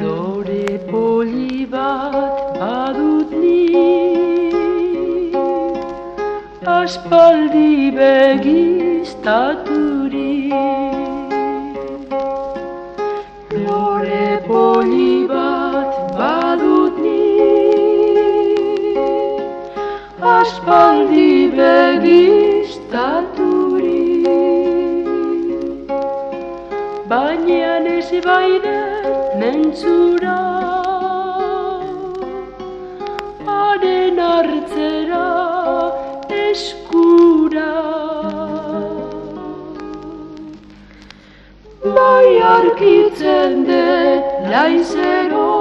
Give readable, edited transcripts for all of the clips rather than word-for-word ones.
Lore poli bat badut nik, aspaldi begiztaturik. Lore poli bat badut nik, aspaldi begiztaturik. Baina ez baidet mentzura, haren hartzera eskura. Bai arkitzen dut laizero,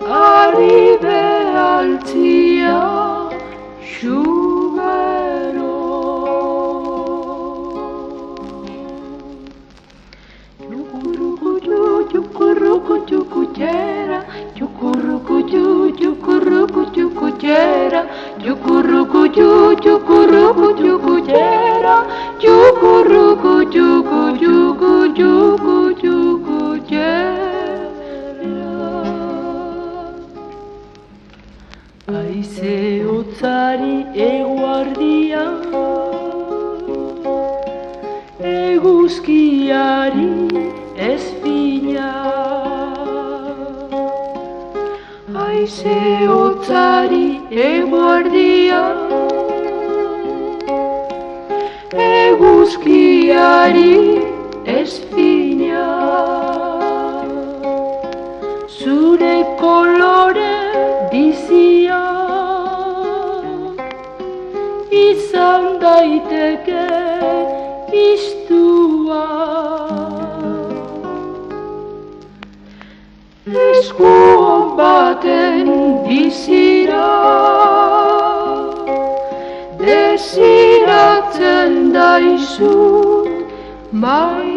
ari behaltzia xubero. Yukurruku-yukurruku-yukutera, yukurruku-yukurruku-yukutera, yukurruku-yukurruku-yukutera, yukurruku-yukurruku-yukutera. Aize hotzari eguardian, eguzkiari ezpina. Aize hotzari eguardian, eguzkiari ezpina. Zure kolore bizia izan daiteke istua. Esku baten bizira desiratzen daizut mai.